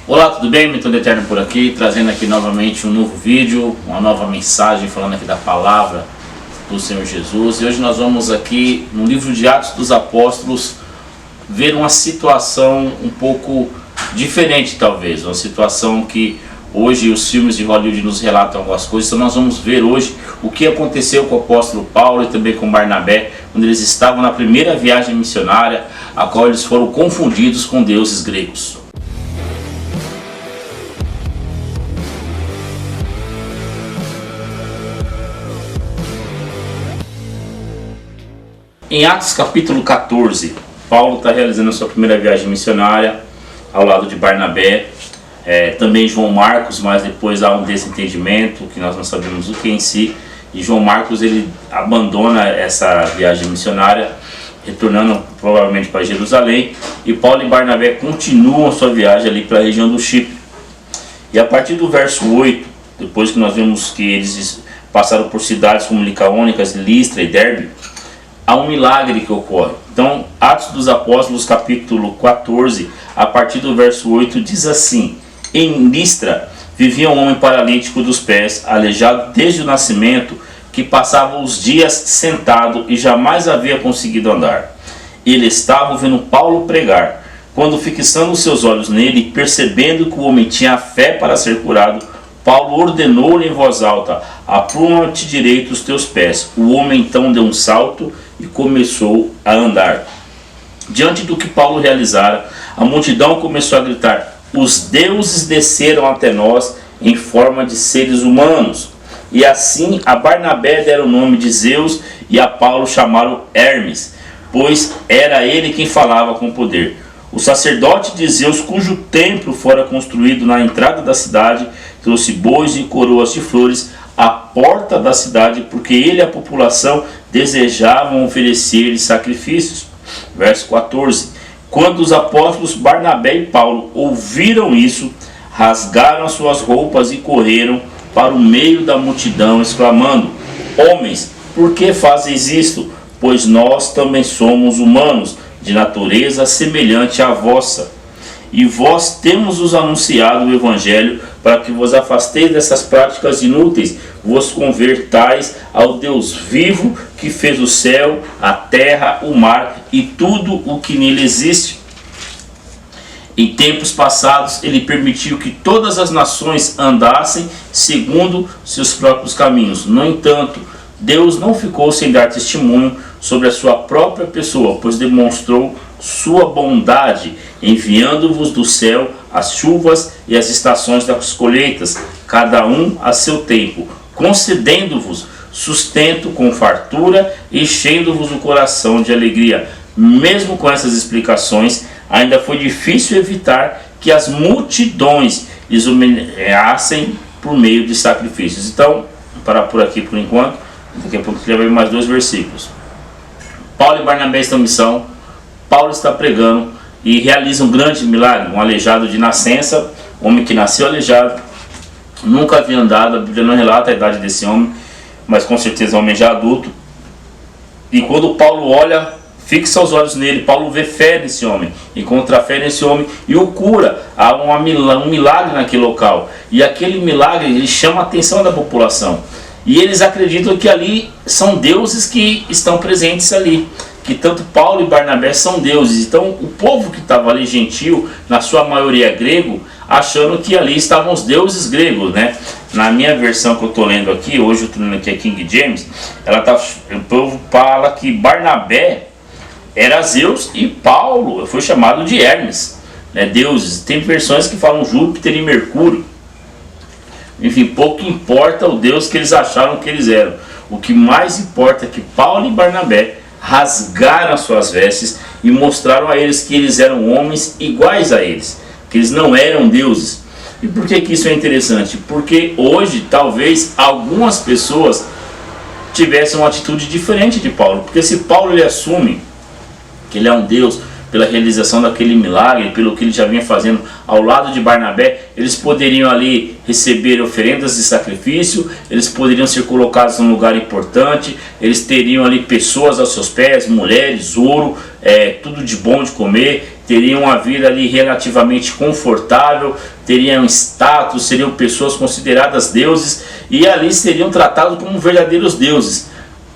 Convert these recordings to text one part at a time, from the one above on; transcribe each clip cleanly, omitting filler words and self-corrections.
Olá, tudo bem? Mentor do Eterno por aqui, trazendo aqui novamente um novo vídeo, uma nova mensagem, falando aqui da palavra do Senhor Jesus. E hoje nós vamos aqui no livro de Atos dos Apóstolos ver uma situação um pouco diferente, talvez, uma situação que hoje os filmes de Hollywood nos relatam algumas coisas. Então nós vamos ver hoje o que aconteceu com o apóstolo Paulo e também com Barnabé, quando eles estavam na primeira viagem missionária, a qual eles foram confundidos com deuses gregos. Em Atos capítulo 14, Paulo está realizando a sua primeira viagem missionária ao lado de Barnabé, também João Marcos, mas depois há um desentendimento que nós não sabemos o que em si, e João Marcos ele abandona essa viagem missionária, retornando provavelmente para Jerusalém, e Paulo e Barnabé continuam a sua viagem ali para a região do Chipre. E a partir do verso 8, depois que nós vemos que eles passaram por cidades como Licaônicas, Listra e Derbe, há um milagre que ocorre. Então, Atos dos Apóstolos, capítulo 14, a partir do verso 8, diz assim: Em Listra vivia um homem paralítico dos pés, aleijado desde o nascimento, que passava os dias sentado e jamais havia conseguido andar. Ele estava ouvindo Paulo pregar, quando, fixando os seus olhos nele, percebendo que o homem tinha fé para ser curado, Paulo ordenou-lhe em voz alta: Apruma-te direito os teus pés. O homem então deu um salto e começou a andar. Diante do que Paulo realizara, a multidão começou a gritar: Os deuses desceram até nós em forma de seres humanos. E assim a Barnabé deram o nome de Zeus, e a Paulo chamaram Hermes, pois era ele quem falava com poder. O sacerdote de Zeus, cujo templo fora construído na entrada da cidade, trouxe bois e coroas de flores à porta da cidade, porque ele e a população desejavam oferecer-lhe sacrifícios. Verso 14. Quando os apóstolos Barnabé e Paulo ouviram isso, rasgaram as suas roupas e correram para o meio da multidão, exclamando: Homens, por que fazeis isto? Pois nós também somos humanos, de natureza semelhante à vossa. E vós temos-vos anunciado o Evangelho, para que vos afasteis dessas práticas inúteis, vos convertais ao Deus vivo, que fez o céu, a terra, o mar e tudo o que nele existe. Em tempos passados, ele permitiu que todas as nações andassem segundo seus próprios caminhos. No entanto, Deus não ficou sem dar testemunho sobre a sua própria pessoa, pois demonstrou sua bondade, enviando-vos do céu as chuvas e as estações das colheitas, cada um a seu tempo, concedendo-vos sustento com fartura, enchendo-vos o coração de alegria. Mesmo com essas explicações, ainda foi difícil evitar que as multidões lhes homenageassem por meio de sacrifícios. Então, vou parar por aqui por enquanto. Daqui a pouco eu levar mais 2 versículos. Paulo e Barnabé estão em missão. Paulo está pregando e realiza um grande milagre. Um aleijado de nascença, homem que nasceu aleijado, nunca havia andado. A Bíblia não relata a idade desse homem, mas com certeza é um homem já adulto. E quando Paulo olha, fixa os olhos nele, Paulo vê fé nesse homem, encontra fé nesse homem e o cura. Há um milagre naquele local, e aquele milagre ele chama a atenção da população, e eles acreditam que ali são deuses que estão presentes ali, que tanto Paulo e Barnabé são deuses. Então o povo que estava ali, gentil, na sua maioria grego, achando que ali estavam os deuses gregos, né? Na minha versão que eu estou lendo aqui, hoje eu estou lendo aqui a King James, o povo fala que Barnabé era Zeus e Paulo foi chamado de Hermes, né, deuses. Tem versões que falam Júpiter e Mercúrio. Enfim, pouco importa o Deus que eles acharam que eles eram. O que mais importa é que Paulo e Barnabé rasgaram as suas vestes e mostraram a eles que eles eram homens iguais a eles, que eles não eram deuses. E por que isso é interessante? Porque hoje talvez algumas pessoas tivessem uma atitude diferente de Paulo. Porque se Paulo ele assume que ele é um Deus pela realização daquele milagre, pelo que ele já vinha fazendo ao lado de Barnabé, eles poderiam ali receber oferendas de sacrifício, eles poderiam ser colocados num lugar importante, eles teriam ali pessoas aos seus pés, mulheres, ouro, tudo de bom de comer, teriam uma vida ali relativamente confortável, teriam status, seriam pessoas consideradas deuses e ali seriam tratados como verdadeiros deuses.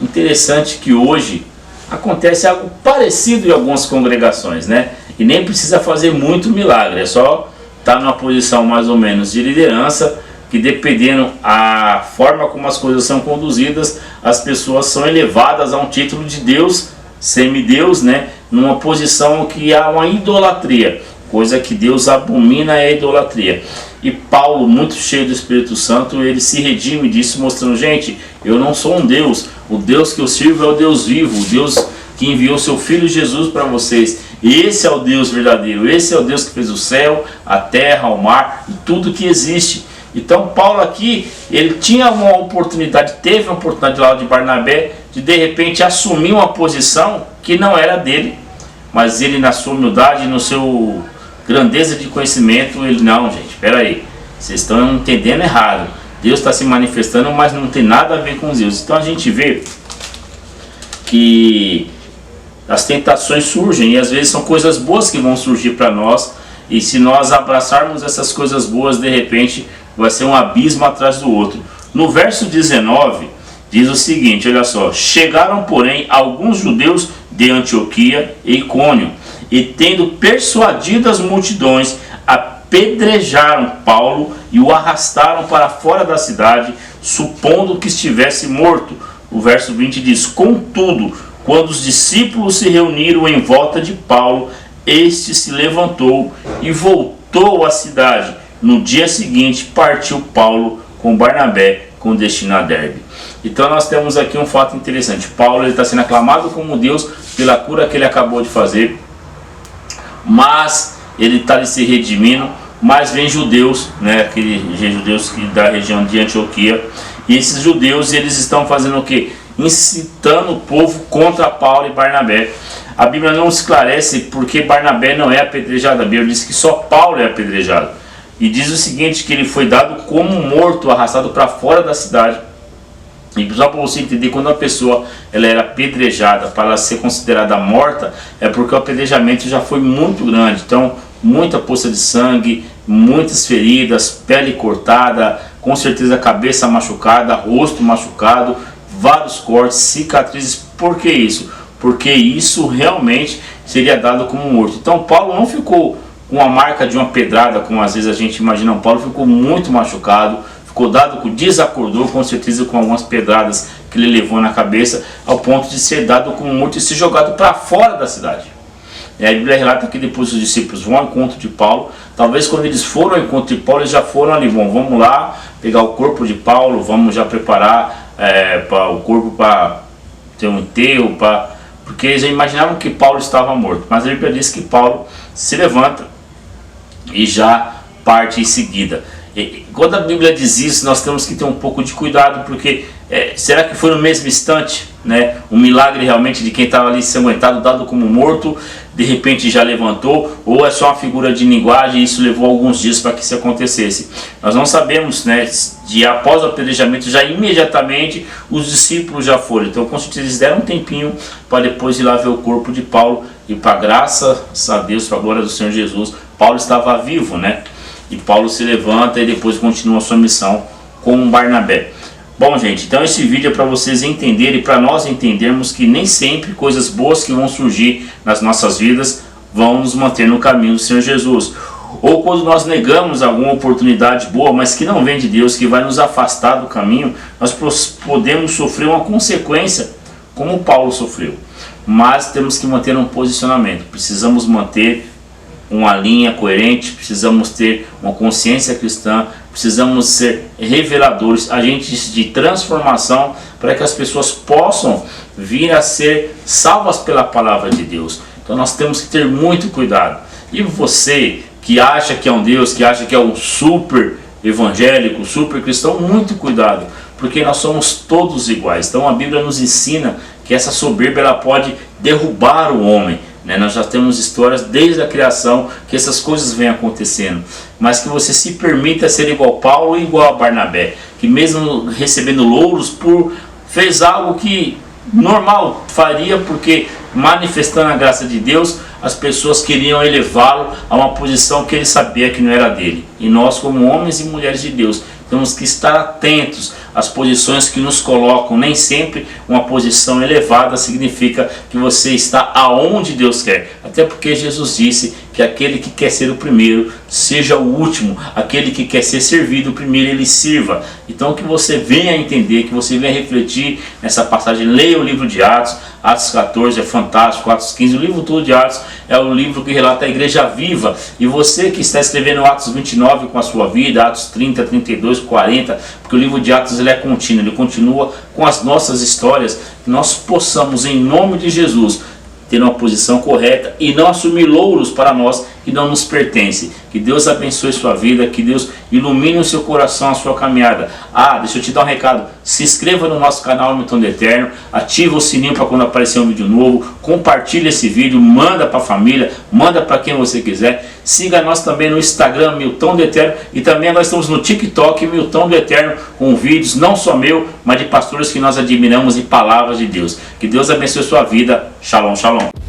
Interessante que hoje acontece algo parecido em algumas congregações, né? E nem precisa fazer muito milagre, é só estar numa posição mais ou menos de liderança, que dependendo a forma como as coisas são conduzidas, as pessoas são elevadas a um título de Deus, semideus, né? Numa posição que há uma idolatria, coisa que Deus abomina é a idolatria. E Paulo, muito cheio do Espírito Santo, ele se redime disso, mostrando: gente, eu não sou um Deus, o Deus que eu sirvo é o Deus vivo, o Deus que enviou seu Filho Jesus para vocês. Esse é o Deus verdadeiro, esse é o Deus que fez o céu, a terra, o mar e tudo que existe. Então Paulo aqui, ele tinha uma oportunidade, teve uma oportunidade lá de Barnabé, de repente assumir uma posição que não era dele, mas ele, na sua humildade, no seu grandeza de conhecimento, ele: não, gente, espera aí, vocês estão entendendo errado, Deus está se manifestando, mas não tem nada a ver com Deus. Então a gente vê que as tentações surgem, e às vezes são coisas boas que vão surgir para nós, e se nós abraçarmos essas coisas boas, de repente vai ser um abismo atrás do outro. No verso 19 diz o seguinte, olha só: chegaram, porém, alguns judeus de Antioquia e Icônio, e tendo persuadido as multidões, apedrejaram Paulo e o arrastaram para fora da cidade, supondo que estivesse morto. O verso 20 diz: contudo, quando os discípulos se reuniram em volta de Paulo, este se levantou e voltou à cidade. No dia seguinte partiu Paulo com Barnabé com destino a Derbe. Então nós temos aqui um fato interessante. Paulo está sendo aclamado como Deus pela cura que ele acabou de fazer, mas ele está se redimindo. Mas vem judeus, né, aqueles judeus da região de Antioquia, e esses judeus, eles estão fazendo o que? Incitando o povo contra Paulo e Barnabé. A Bíblia não esclarece porque Barnabé não é apedrejado. A Bíblia diz que só Paulo é apedrejado. E diz o seguinte, que ele foi dado como morto, arrastado para fora da cidade. E só para você entender, quando uma pessoa ela era apedrejada, para ela ser considerada morta, é porque o apedrejamento já foi muito grande. Então, muita poça de sangue, muitas feridas, pele cortada, com certeza cabeça machucada, rosto machucado, vários cortes, cicatrizes. Por que isso? Porque isso realmente seria dado como morto. Então Paulo não ficou com a marca de uma pedrada, como às vezes a gente imagina. Paulo ficou muito machucado, ficou desacordou com certeza com algumas pedradas que ele levou na cabeça, ao ponto de ser dado como morto e ser jogado para fora da cidade. E a Bíblia relata que depois os discípulos vão ao encontro de Paulo. Talvez quando eles foram ao encontro de Paulo, eles já foram ali: bom, vamos lá pegar o corpo de Paulo, vamos já preparar o corpo para ter um enterro, porque eles já imaginavam que Paulo estava morto. Mas a Bíblia diz que Paulo se levanta e já parte em seguida. E quando a Bíblia diz isso, nós temos que ter um pouco de cuidado, porque será que foi no mesmo instante, né, um milagre realmente de quem estava ali ensanguentado, dado como morto, de repente já levantou, ou é só uma figura de linguagem e isso levou alguns dias para que isso acontecesse? Nós não sabemos, né, de após o apedrejamento, já imediatamente os discípulos já foram. Então com certeza eles deram um tempinho para depois ir lá ver o corpo de Paulo, e para graças a Deus, para a glória do Senhor Jesus, Paulo estava vivo, né? E Paulo se levanta e depois continua a sua missão com Barnabé. Bom, gente, então esse vídeo é para vocês entenderem e para nós entendermos que nem sempre coisas boas que vão surgir nas nossas vidas vão nos manter no caminho do Senhor Jesus. Ou quando nós negamos alguma oportunidade boa, mas que não vem de Deus, que vai nos afastar do caminho, nós podemos sofrer uma consequência, como Paulo sofreu. Mas temos que manter um posicionamento, precisamos manter uma linha coerente, precisamos ter uma consciência cristã, precisamos ser reveladores, agentes de transformação, para que as pessoas possam vir a ser salvas pela palavra de Deus. Então nós temos que ter muito cuidado. E você que acha que é um Deus, que acha que é um super evangélico, super cristão, muito cuidado, porque nós somos todos iguais. Então a Bíblia nos ensina que essa soberba ela pode derrubar o homem. Nós já temos histórias desde a criação que essas coisas vêm acontecendo, mas que você se permita ser igual a Paulo e igual a Barnabé, que mesmo recebendo louros fez algo que normal faria, porque manifestando a graça de Deus, as pessoas queriam elevá-lo a uma posição que ele sabia que não era dele. E nós, como homens e mulheres de Deus, temos que estar atentos às posições que nos colocam. Nem sempre uma posição elevada significa que você está aonde Deus quer. Até porque Jesus disse que aquele que quer ser o primeiro, seja o último. Aquele que quer ser servido, o primeiro ele sirva. Então que você venha entender, que você venha refletir nessa passagem. Leia o livro de Atos. Atos 14 é fantástico, Atos 15, o livro todo de Atos é o livro que relata a igreja viva. E você que está escrevendo Atos 29 com a sua vida, Atos 30, 32, 40, porque o livro de Atos ele é contínuo, ele continua com as nossas histórias, que nós possamos, em nome de Jesus, ter uma posição correta e não assumir louros para nós que não nos pertencem. Que Deus abençoe sua vida, que Deus ilumine o seu coração, a sua caminhada. Deixa eu te dar um recado, se inscreva no nosso canal Milton do Eterno, ativa o sininho para quando aparecer um vídeo novo, compartilha esse vídeo, manda para a família, manda para quem você quiser. Siga nós também no Instagram, Milton do Eterno, e também nós estamos no TikTok, Milton do Eterno, com vídeos não só meu, mas de pastores que nós admiramos e palavras de Deus. Que Deus abençoe sua vida. Shalom, shalom.